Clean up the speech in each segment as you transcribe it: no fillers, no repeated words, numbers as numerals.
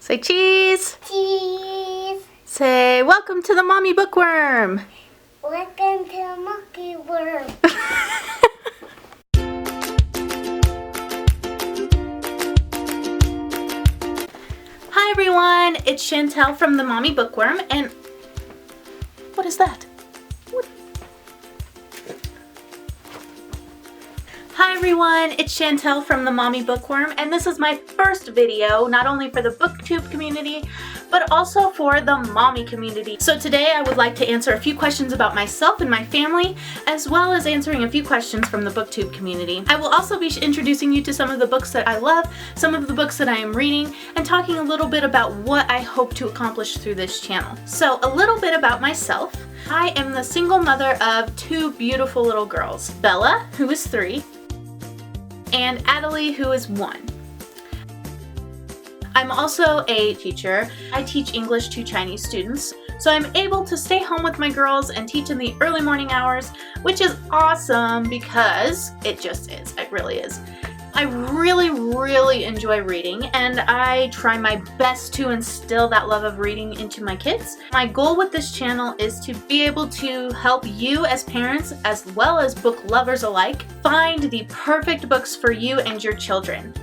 Say cheese. Cheese. Say welcome to the Mommy Bookworm. Welcome to Monkey Worm. Hi everyone, it's Chantel from the Mommy Bookworm, and what is that? Hi everyone, it's Chantel from the Mommy Bookworm, and this is my first video, not only for the BookTube community, but also for the Mommy community. So today I would like to answer a few questions about myself and my family, as well as answering a few questions from the BookTube community. I will also be introducing you to some of the books that I love, some of the books that I am reading, and talking a little bit about what I hope to accomplish through this channel. So a little bit about myself. I am the single mother of two beautiful little girls, Bella, who is 3, and Adelaide, who is 1. I'm also a teacher. I teach English to Chinese students, so I'm able to stay home with my girls and teach in the early morning hours, which is awesome because it just is. It really is. I really enjoy reading, and I try my best to instill that love of reading into my kids. My goal with this channel is to be able to help you as parents, as well as book lovers alike, find the perfect books for you and your children.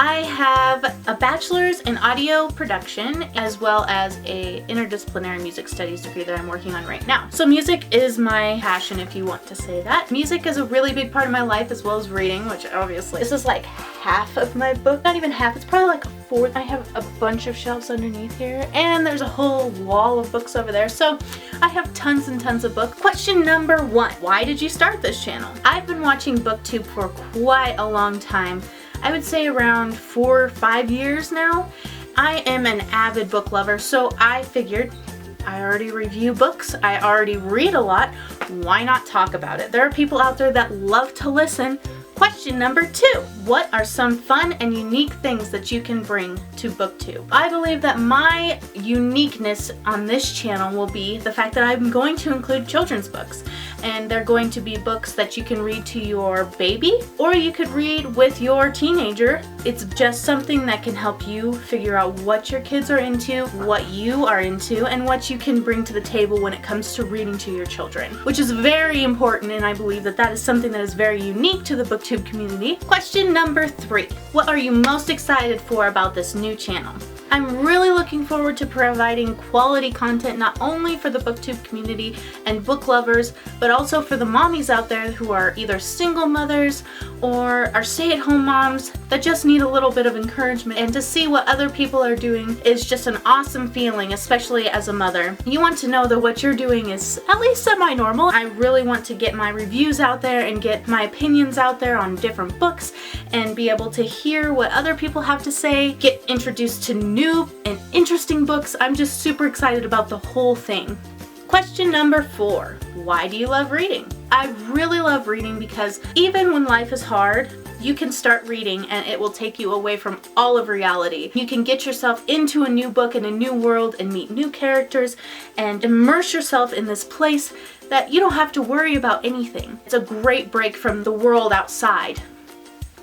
I have a bachelor's in audio production as well as a interdisciplinary music studies degree that I'm working on right now. So music is my passion, if you want to say that. Music is a really big part of my life, as well as reading, which obviously this is like half of my book. Not even half, it's probably like a fourth. I have a bunch of shelves underneath here, and there's a whole wall of books over there. So I have tons and tons of books. Question number 1, why did you start this channel? I've been watching BookTube for quite a long time. I would say around 4 or 5 years now. I am an avid book lover, so I figured I already review books, I already read a lot, why not talk about it? There are people out there that love to listen. Question number 2, what are some fun and unique things that you can bring to BookTube? I believe that my uniqueness on this channel will be the fact that I'm going to include children's books. And they're going to be books that you can read to your baby, or you could read with your teenager. It's just something that can help you figure out what your kids are into, what you are into, and what you can bring to the table when it comes to reading to your children, which is very important, and I believe that that is something that is very unique to the BookTube community. Question number 3, what are you most excited for about this new channel? I'm really looking forward to providing quality content not only for the BookTube community and book lovers, but also for the mommies out there who are either single mothers or are stay-at-home moms that just need a little bit of encouragement. And to see what other people are doing is just an awesome feeling, especially as a mother. You want to know that what you're doing is at least semi-normal. I really want to get my reviews out there and get my opinions out there on different books and be able to hear what other people have to say, get introduced to new and interesting books. I'm just super excited about the whole thing. Question number 4, why do you love reading? I really love reading because even when life is hard, you can start reading and it will take you away from all of reality. You can get yourself into a new book and a new world and meet new characters and immerse yourself in this place that you don't have to worry about anything. It's a great break from the world outside.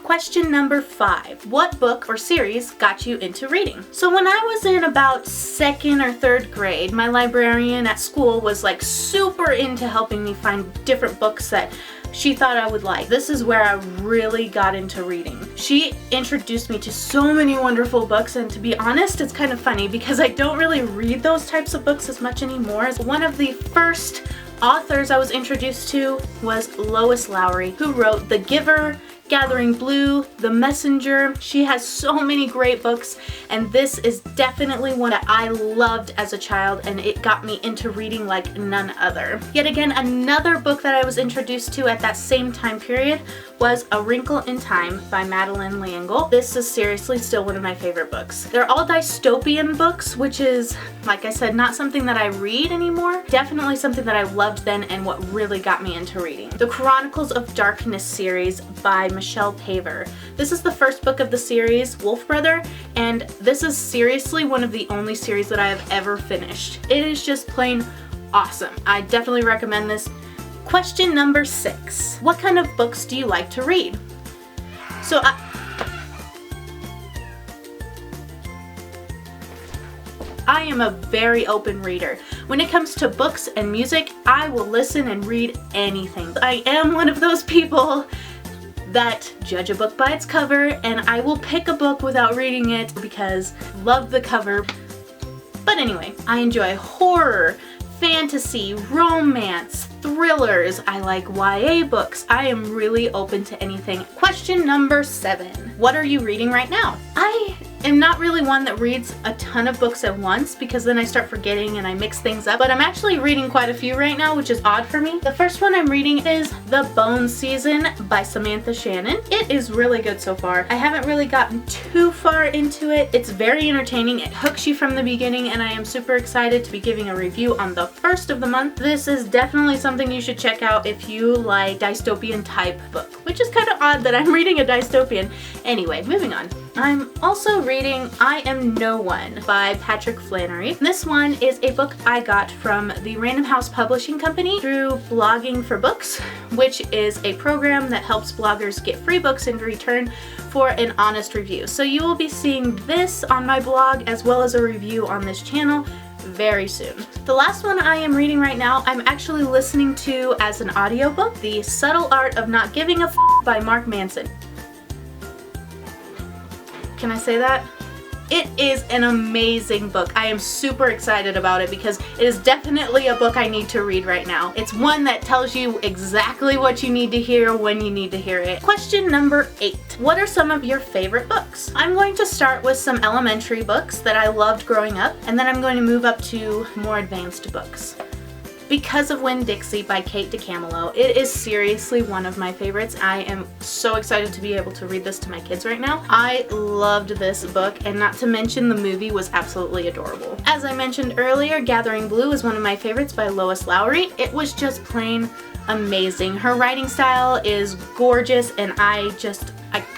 Question number 5, what book or series got you into reading? So when I was in about 2nd or 3rd grade, my librarian at school was like super into helping me find different books that she thought I would like. This is where I really got into reading. She introduced me to so many wonderful books, and to be honest, it's kind of funny because I don't really read those types of books as much anymore. One of the first authors I was introduced to was Lois Lowry, who wrote The Giver, Gathering Blue, The Messenger. She has so many great books, and this is definitely one that I loved as a child, and it got me into reading like none other. Yet again, another book that I was introduced to at that same time period was A Wrinkle in Time by Madeleine. This is seriously still one of my favorite books. They're all dystopian books, which is, like I said, not something that I read anymore. Definitely something that I loved then and what really got me into reading. The Chronicles of Darkness series by Michelle Paver. This is the first book of the series, Wolf Brother, and this is seriously one of the only series that I have ever finished. It is just plain awesome. I definitely recommend this. Question number 6. What kind of books do you like to read? So I am a very open reader. When it comes to books and music, I will listen and read anything. I am one of those people that judge a book by its cover, and I will pick a book without reading it because I love the cover. But anyway, I enjoy horror, fantasy, romance, thrillers. I like YA books. I am really open to anything. Question number 7. What are you reading right now? I am not really one that reads a ton of books at once because then I start forgetting and I mix things up, but I'm actually reading quite a few right now, which is odd for me. The first one I'm reading is The Bone Season by Samantha Shannon. It is really good so far. I haven't really gotten too far into it. It's very entertaining. It hooks you from the beginning, and I am super excited to be giving a review on the first of the month. This is definitely something you should check out if you like dystopian type book, which is kind of odd that I'm reading a dystopian. Anyway, moving on. I'm also reading I Am No One by Patrick Flanery. This one is a book I got from the Random House Publishing Company through Blogging for Books, which is a program that helps bloggers get free books in return for an honest review. So you will be seeing this on my blog as well as a review on this channel very soon. The last one I am reading right now, I'm actually listening to as an audiobook, The Subtle Art of Not Giving a F*** by Mark Manson. Can I say that? It is an amazing book. I am super excited about it because it is definitely a book I need to read right now. It's one that tells you exactly what you need to hear when you need to hear it. Question number 8. What are some of your favorite books? I'm going to start with some elementary books that I loved growing up, and then I'm going to move up to more advanced books. Because of Winn-Dixie by Kate DeCamillo. It is seriously one of my favorites. I am so excited to be able to read this to my kids right now. I loved this book, and not to mention the movie was absolutely adorable. As I mentioned earlier, Gathering Blue is one of my favorites by Lois Lowry. It was just plain amazing. Her writing style is gorgeous, and I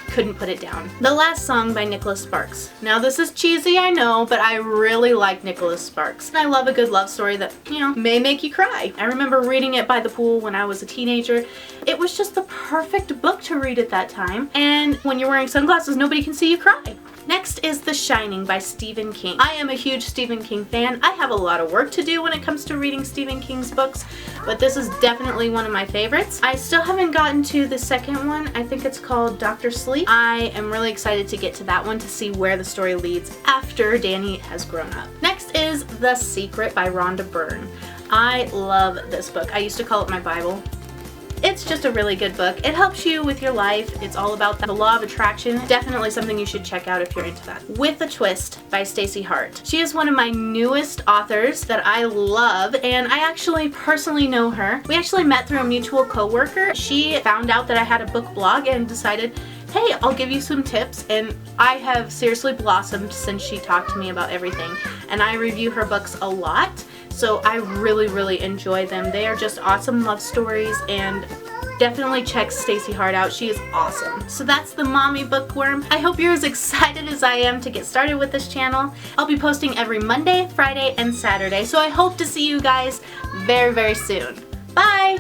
couldn't put it down. The Last Song by Nicholas Sparks. Now this is cheesy, I know, but I really like Nicholas Sparks. I love a good love story that, may make you cry. I remember reading it by the pool when I was a teenager. It was just the perfect book to read at that time, and when you're wearing sunglasses, nobody can see you cry. Next is The Shining by Stephen King. I am a huge Stephen King fan. I have a lot of work to do when it comes to reading Stephen King's books, but this is definitely one of my favorites. I still haven't gotten to the second one. I think it's called Dr. Sleep. I am really excited to get to that one to see where the story leads after Danny has grown up. Next is The Secret by Rhonda Byrne. I love this book. I used to call it my Bible. It's just a really good book. It helps you with your life. It's all about the law of attraction. Definitely something you should check out if you're into that. With a Twist by Stacey Hart. She is one of my newest authors that I love, and I actually personally know her. We actually met through a mutual coworker. She found out that I had a book blog and decided, hey, I'll give you some tips, and I have seriously blossomed since she talked to me about everything. And I review her books a lot. So I really enjoy them. They are just awesome love stories, and definitely check Stacey Hart out. She is awesome. So that's the Mommy Bookworm. I hope you're as excited as I am to get started with this channel. I'll be posting every Monday, Friday, and Saturday. So I hope to see you guys very soon. Bye!